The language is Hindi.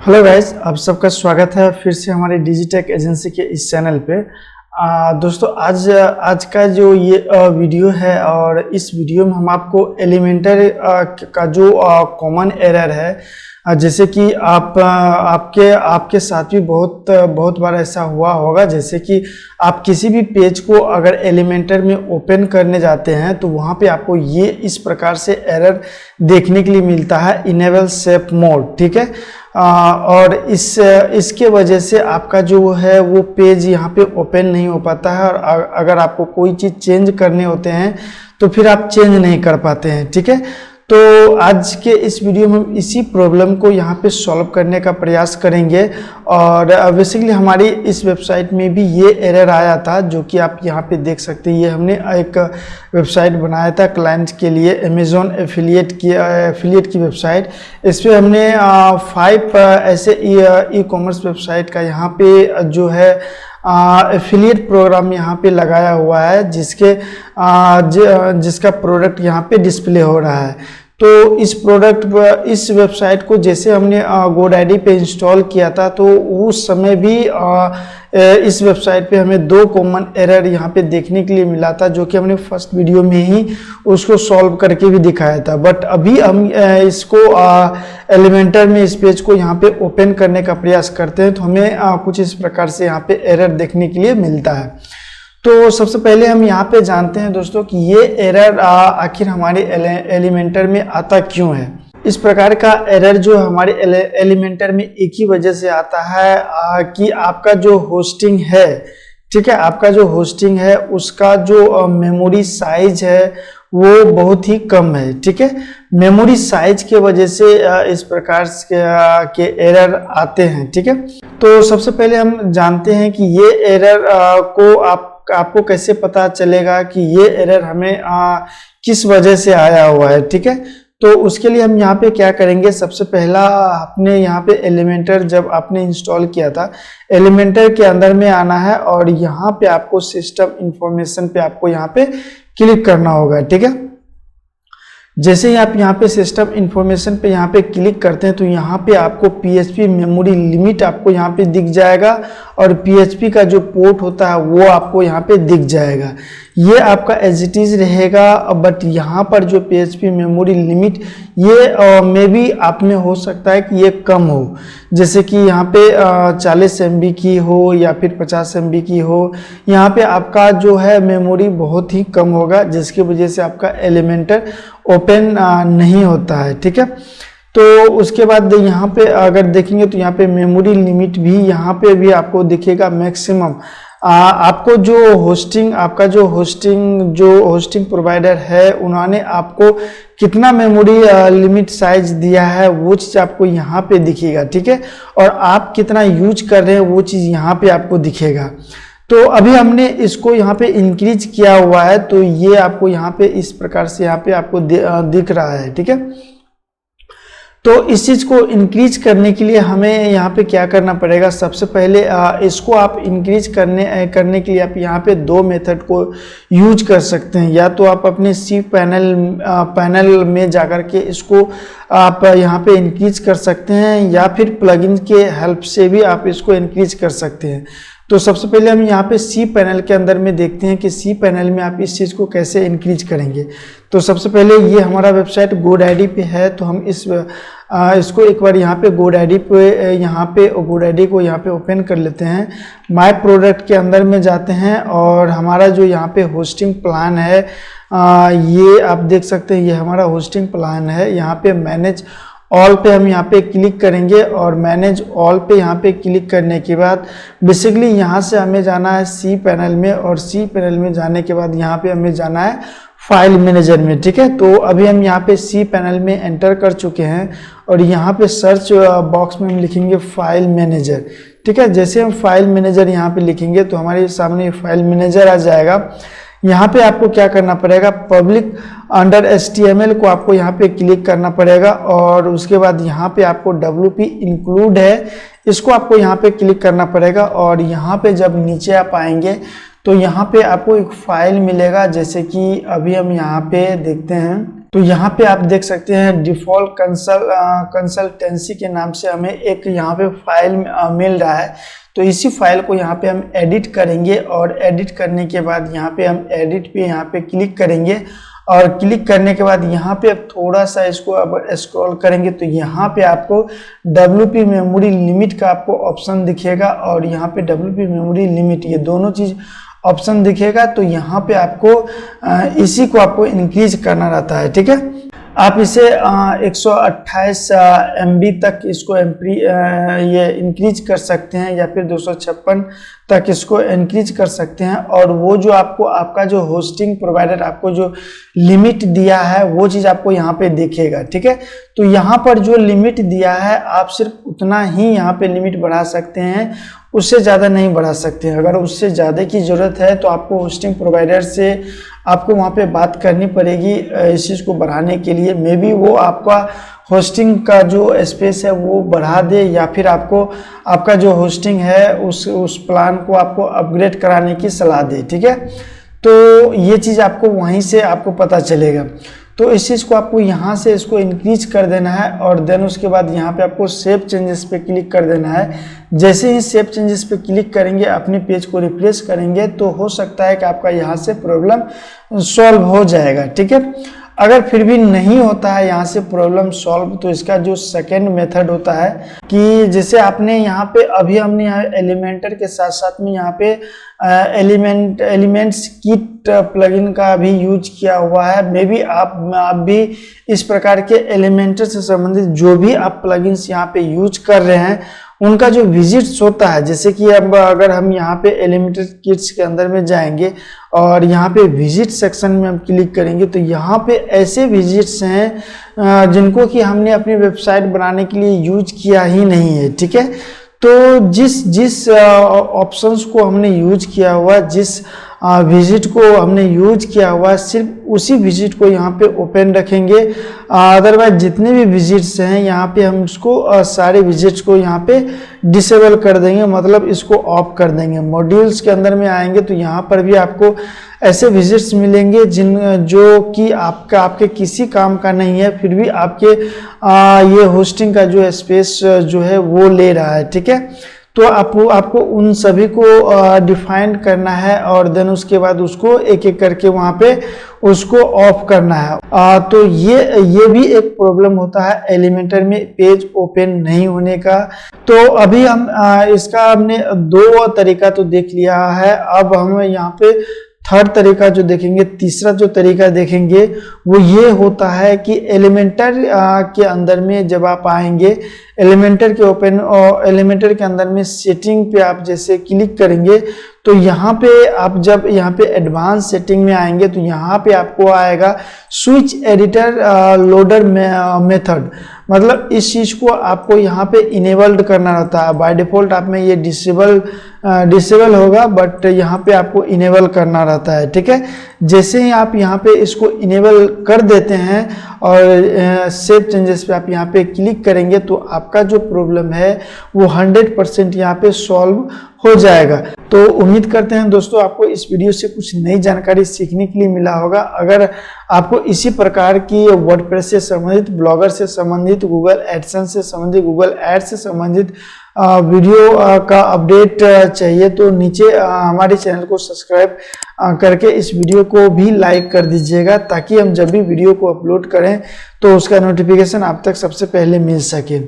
हेलो गाइस, आप सबका स्वागत है फिर से हमारे डिजिटेक एजेंसी के इस चैनल पे। दोस्तों आज का जो ये वीडियो है और इस वीडियो में हम आपको एलिमेंटर का जो कॉमन एरर है, जैसे कि आपके साथ भी बहुत बार ऐसा हुआ होगा। जैसे कि आप किसी भी पेज को अगर एलिमेंटर में ओपन करने जाते हैं तो वहाँ पे आपको ये इस प्रकार से एरर देखने के लिए मिलता है, इनेबल शेप मोड। ठीक है, और इसके वजह से आपका जो है वो पेज यहाँ पे ओपन नहीं हो पाता है, और अगर आपको कोई चीज़ चेंज करने होते हैं तो फिर आप चेंज नहीं कर पाते हैं। ठीक है, तो आज के इस वीडियो में हम इसी प्रॉब्लम को यहाँ पे सॉल्व करने का प्रयास करेंगे। और बेसिकली हमारी इस वेबसाइट में भी ये एरर आया था, जो कि आप यहाँ पे देख सकते हैं। ये हमने एक वेबसाइट बनाया था क्लाइंट के लिए, अमेज़ॉन एफिलिएट की वेबसाइट। इस पर हमने 5 ऐसे ई कॉमर्स वेबसाइट का यहाँ पे जो है एफिलिएट प्रोग्राम यहाँ पे लगाया हुआ है, जिसका प्रोडक्ट यहाँ पे डिस्प्ले हो रहा है। तो इस वेबसाइट को जैसे हमने गोडैडी पे इंस्टॉल किया था, तो उस समय भी इस वेबसाइट पे हमें 2 कॉमन एरर यहाँ पे देखने के लिए मिला था, जो कि हमने फर्स्ट वीडियो में ही उसको सॉल्व करके भी दिखाया था। बट अभी हम इसको एलिमेंटर में इस पेज को यहाँ पे ओपन करने का प्रयास करते हैं तो हमें कुछ इस प्रकार से यहाँ पे एरर देखने के लिए मिलता है। तो सबसे पहले हम यहाँ पे जानते हैं दोस्तों कि ये एरर आखिर हमारे एलिमेंटर में आता क्यों है। इस प्रकार का एरर जो हमारे एलिमेंटर में एक ही वजह से आता है कि आपका जो होस्टिंग है, ठीक है, आपका जो होस्टिंग है उसका जो मेमोरी साइज है वो बहुत ही कम है। ठीक है, मेमोरी साइज के वजह से इस प्रकार के एरर आते हैं। ठीक है, तो सबसे पहले हम जानते हैं कि ये एरर को आपको कैसे पता चलेगा कि ये एरर हमें किस वजह से आया हुआ है। ठीक है, तो उसके लिए हम यहाँ पे क्या करेंगे, सबसे पहला आपने यहाँ पे एलिमेंटर जब आपने इंस्टॉल किया था, एलिमेंटर के अंदर में आना है और यहाँ पे आपको सिस्टम इंफॉर्मेशन पे आपको यहाँ पे क्लिक करना होगा। ठीक है, जैसे ही आप यहाँ पे सिस्टम इंफॉर्मेशन पे यहाँ पे क्लिक करते हैं तो यहाँ पे आपको PHP मेमोरी लिमिट आपको यहाँ पे दिख जाएगा, और PHP का जो पोर्ट होता है वो आपको यहाँ पे दिख जाएगा। ये आपका एज इट इज रहेगा, बट यहाँ पर जो PHP मेमोरी लिमिट ये मे भी आप में हो सकता है कि ये कम हो, जैसे कि यहाँ पे 40 MB की हो या फिर 50 MB की हो। यहाँ पे आपका जो है मेमोरी बहुत ही कम होगा, जिसकी वजह से आपका एलिमेंटर ओपन नहीं होता है। ठीक है, तो उसके बाद यहाँ पे अगर देखेंगे तो यहाँ पे मेमोरी लिमिट भी यहाँ पे भी आपको दिखेगा मैक्सिमम। आपको जो होस्टिंग प्रोवाइडर है उन्होंने आपको कितना मेमोरी लिमिट साइज दिया है वो चीज़ आपको यहाँ पे दिखेगा। ठीक है, और आप कितना यूज कर रहे हैं वो चीज़ यहाँ पे आपको दिखेगा। तो अभी हमने इसको यहाँ पे इंक्रीज किया हुआ है, तो ये आपको यहाँ पे इस प्रकार से यहाँ पे आपको दिख रहा है। ठीक है, तो इस चीज़ को इंक्रीज करने के लिए हमें यहाँ पे क्या करना पड़ेगा, सबसे पहले इसको आप इंक्रीज करने के लिए आप यहाँ पे 2 मेथड को यूज कर सकते हैं। या तो आप अपने सी पैनल में जाकर के इसको आप यहाँ पे इंक्रीज कर सकते हैं, या फिर प्लगइन के हेल्प से भी आप इसको इंक्रीज कर सकते हैं। तो सबसे पहले हम यहाँ पे सी पैनल के अंदर में देखते हैं कि सी पैनल में आप इस चीज़ को कैसे इंक्रीज करेंगे। तो सबसे पहले ये हमारा वेबसाइट गोडैडी पे है, तो हम इसको एक बार यहाँ पे गोडैडी को यहाँ पे ओपन कर लेते हैं। माय प्रोडक्ट के अंदर में जाते हैं और हमारा जो यहाँ पे होस्टिंग प्लान है ये आप देख सकते हैं, ये हमारा होस्टिंग प्लान है। यहाँ पे मैनेज ऑल पे हम यहाँ पे क्लिक करेंगे, और मैनेज ऑल पे यहाँ पे क्लिक करने के बाद बेसिकली यहाँ से हमें जाना है सी पैनल में, और सी पैनल में जाने के बाद यहाँ पे हमें जाना है फाइल मैनेजर में। ठीक है, तो अभी हम यहाँ पे सी पैनल में एंटर कर चुके हैं, और यहाँ पे सर्च बॉक्स में हम लिखेंगे फाइल मैनेजर। ठीक है, जैसे हम फाइल मैनेजर यहाँ पे लिखेंगे तो हमारे सामने फाइल मैनेजर आ जाएगा। यहाँ पे आपको क्या करना पड़ेगा, पब्लिक अंडर HTML को आपको यहाँ पे क्लिक करना पड़ेगा, और उसके बाद यहाँ पे आपको WP इंक्लूड है, इसको आपको यहाँ पे क्लिक करना पड़ेगा। और यहाँ पे जब नीचे आप आएंगे तो यहाँ पे आपको एक फाइल मिलेगा, जैसे कि अभी हम यहाँ पे देखते हैं। तो यहाँ पे आप देख सकते हैं डिफ़ॉल्ट कंसल्टेंसी के नाम से हमें एक यहाँ पे फाइल मिल रहा है। तो इसी फाइल को यहाँ पे हम एडिट करेंगे और एडिट करने के बाद यहाँ पे हम एडिट पे यहाँ पे क्लिक करेंगे और क्लिक करने के बाद यहाँ पे अब थोड़ा सा इसको अब स्क्रॉल करेंगे तो यहाँ पे आपको WP मेमोरी लिमिट का आपको ऑप्शन दिखेगा और यहाँ पे WP मेमोरी लिमिट ये दोनों चीज़ ऑप्शन दिखेगा। तो यहाँ पे आपको इसी को आपको इंक्रीज करना रहता है, ठीक है। आप इसे 128 MB तक इसको ये इंक्रीज कर सकते हैं या फिर 256 तक इसको इंक्रीज कर सकते हैं। और वो जो आपको आपका जो होस्टिंग प्रोवाइडर आपको जो लिमिट दिया है वो चीज़ आपको यहाँ पे दिखेगा, ठीक है। तो यहाँ पर जो लिमिट दिया है आप सिर्फ उतना ही यहाँ पे लिमिट बढ़ा सकते हैं, उससे ज़्यादा नहीं बढ़ा सकते हैं। अगर उससे ज़्यादा की ज़रूरत है तो आपको होस्टिंग प्रोवाइडर से आपको वहाँ पे बात करनी पड़ेगी इस चीज़ को बढ़ाने के लिए। मे बी वो आपका होस्टिंग का जो स्पेस है वो बढ़ा दे या फिर आपको आपका जो होस्टिंग है उस प्लान को आपको अपग्रेड कराने की सलाह दे, ठीक है। तो ये चीज़ आपको वहीं से आपको पता चलेगा। तो इस चीज़ को आपको यहाँ से इसको इंक्रीज कर देना है और देन उसके बाद यहाँ पे आपको सेव चेंजेस पे क्लिक कर देना है। जैसे ही सेव चेंजेस पे क्लिक करेंगे अपने पेज को रिफ्रेश करेंगे तो हो सकता है कि आपका यहाँ से प्रॉब्लम सॉल्व हो जाएगा, ठीक है। अगर फिर भी नहीं होता है यहाँ से प्रॉब्लम सॉल्व तो इसका जो सेकेंड मेथड होता है कि जैसे आपने यहाँ पे अभी हमने यहाँ एलिमेंटर के साथ साथ में यहाँ पे एलिमेंट्स किट प्लगइन का भी यूज किया हुआ है। मे बी आप भी इस प्रकार के एलिमेंटर से संबंधित जो भी आप प्लगइन्स यहाँ पे यूज कर रहे हैं उनका जो विजिट्स होता है, जैसे कि अब अगर हम यहाँ पे एलिमेंटर किट्स के अंदर में जाएंगे और यहाँ पे विजिट सेक्शन में हम क्लिक करेंगे तो यहाँ पे ऐसे विजिट्स हैं जिनको कि हमने अपनी वेबसाइट बनाने के लिए यूज किया ही नहीं है, ठीक है। तो जिस ऑप्शंस को हमने यूज किया हुआ, जिस विजिट को हमने यूज किया हुआ, सिर्फ उसी विजिट को यहाँ पे ओपन रखेंगे। अदरवाइज जितने भी विजिट्स हैं यहाँ पे हम इसको सारे विजिट्स को यहाँ पे डिसेबल कर देंगे, मतलब इसको ऑफ कर देंगे। मॉड्यूल्स के अंदर में आएंगे तो यहाँ पर भी आपको ऐसे विजिट्स मिलेंगे जो कि आपके किसी काम का नहीं है, फिर भी आपके ये होस्टिंग का जो स्पेस जो है वो ले रहा है, ठीक है। तो आपको उन सभी को डिफाइन करना है और देन उसके बाद उसको एक एक करके वहाँ पे उसको ऑफ करना है। तो ये भी एक प्रॉब्लम होता है एलिमेंटर में पेज ओपन नहीं होने का। तो अभी हम इसका हमने दो तरीका तो देख लिया है, अब हम यहाँ पे थर्ड तरीका जो देखेंगे, तीसरा जो तरीका देखेंगे वो ये होता है कि एलिमेंटर के अंदर में जब आप आएंगे, एलिमेंटर के अंदर में सेटिंग पे आप जैसे क्लिक करेंगे तो यहाँ पे आप जब यहाँ पे एडवांस सेटिंग में आएंगे तो यहाँ पे आपको आएगा स्विच एडिटर लोडर मेथड। मतलब इस चीज़ को आपको यहाँ पे इनेबल्ड करना रहता है। बाय डिफ़ॉल्ट आप में ये डिसेबल होगा, बट यहाँ पे आपको इनेबल करना रहता है, ठीक है। जैसे ही आप यहाँ पे इसको इनेबल कर देते हैं और सेव चेंजेस पे आप यहाँ पे क्लिक करेंगे तो आपका जो प्रॉब्लम है वो 100% यहाँ पे सॉल्व हो जाएगा। तो उम्मीद करते हैं दोस्तों आपको इस वीडियो से कुछ नई जानकारी सीखने के लिए मिला होगा। अगर आपको इसी प्रकार की वर्डप्रेस से संबंधित, ब्लॉगर से संबंधित, गूगल एडसेंस से संबंधित, गूगल एड्स से संबंधित वीडियो का अपडेट चाहिए तो नीचे हमारे चैनल को सब्सक्राइब करके इस वीडियो को भी लाइक कर दीजिएगा, ताकि हम जब भी वीडियो को अपलोड करें तो उसका नोटिफिकेशन आप तक सबसे पहले मिल सके।